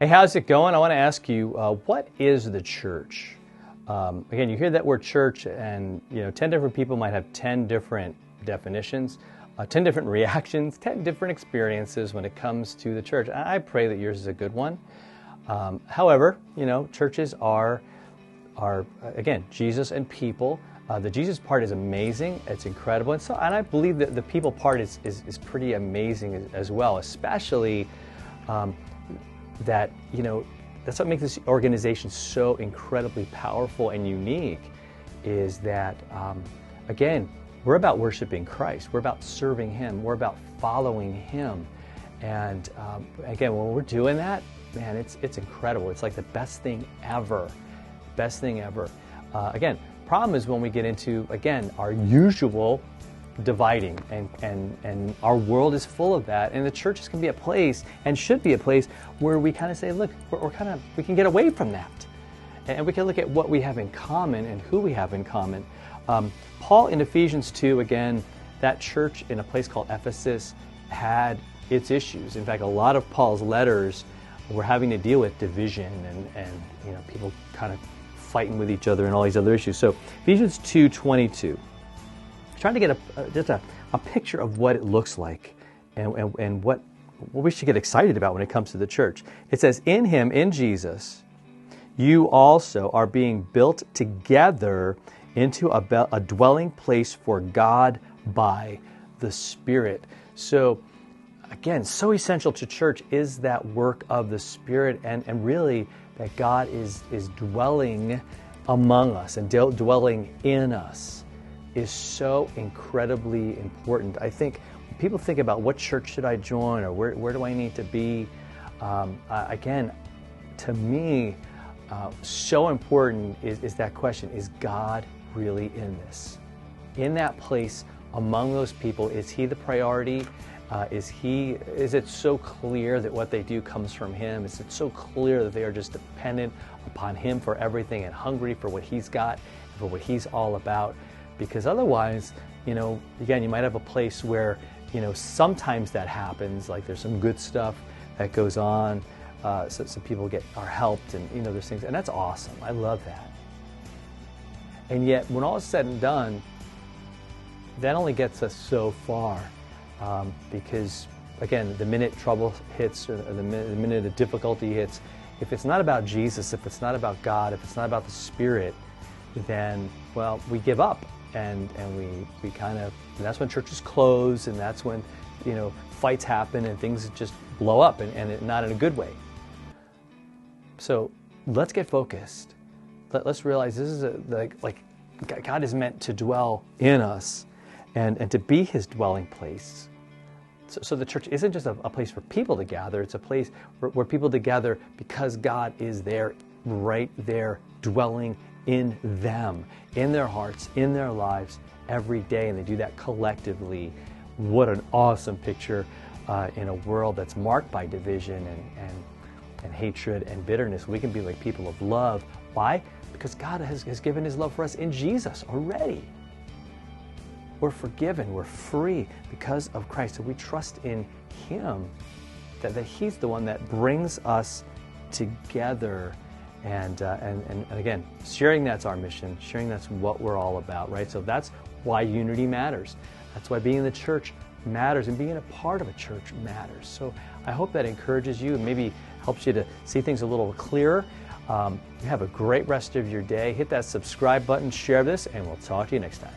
Hey, how's it going? I want to ask you, what is the church? Again, you hear that word church, and 10 different people might have 10 different definitions, 10 different reactions, 10 different experiences when it comes to the church. I pray that yours is a good one. However, churches are again, Jesus and people. The Jesus part is amazing. It's incredible. And I believe that the people part is pretty amazing as well, especially that, that's what makes this organization so incredibly powerful and unique, is that, again, we're about worshiping Christ. We're about serving Him. We're about following Him. And again, when we're doing that, man, it's incredible. It's like the best thing ever. Best thing ever. Again, problem is when we get into, again, our usual dividing, and our world is full of that, and the churches can be a place, and should be a place, where we kind of say, look, we can get away from that, and we can look at what we have in common and who we have in common. Paul in Ephesians 2, again, that church in a place called Ephesus had its issues. In fact, a lot of Paul's letters were having to deal with division and people kind of fighting with each other and all these other issues. So Ephesians 2:22. Trying to get just a picture of what it looks like and what we should get excited about when it comes to the church. It says, in Him, in Jesus, you also are being built together into a dwelling place for God by the Spirit. So again, so essential to church is that work of the Spirit, and really that God is dwelling among us and dwelling in us is so incredibly important. I think when people think about what church should I join, or where do I need to be, again, to me, so important is that question: is God really in this? In that place among those people, is He the priority? Is it so clear that what they do comes from Him? Is it so clear that they are just dependent upon Him for everything and hungry for what He's got, for what He's all about? Because otherwise, again, you might have a place where, sometimes that happens, like there's some good stuff that goes on, so people are helped, and, there's things, and that's awesome. I love that. And yet, when all is said and done, that only gets us so far, because, again, the minute trouble hits, or the minute the difficulty hits, if it's not about Jesus, if it's not about God, if it's not about the Spirit, then, well, we give up. And we kind of, and that's when churches close, and that's when, fights happen and things just blow up, and not in a good way. So let's get focused. Let's realize this is like God is meant to dwell in us and to be His dwelling place. So the church isn't just a place for people to gather. It's a place where people to gather because God is there, right there, dwelling in them, in their hearts, in their lives every day, and they do that collectively. What an awesome picture in a world that's marked by division and hatred and bitterness. We can be like people of love. Why? Because God has given His love for us in Jesus already. We're forgiven, we're free because of Christ. So we trust in Him, that He's the one that brings us together. And again, sharing that's our mission, sharing that's what we're all about, right? So that's why unity matters. That's why being in the church matters, and being a part of a church matters. So I hope that encourages you and maybe helps you to see things a little clearer. You have a great rest of your day. Hit that subscribe button, share this, and we'll talk to you next time.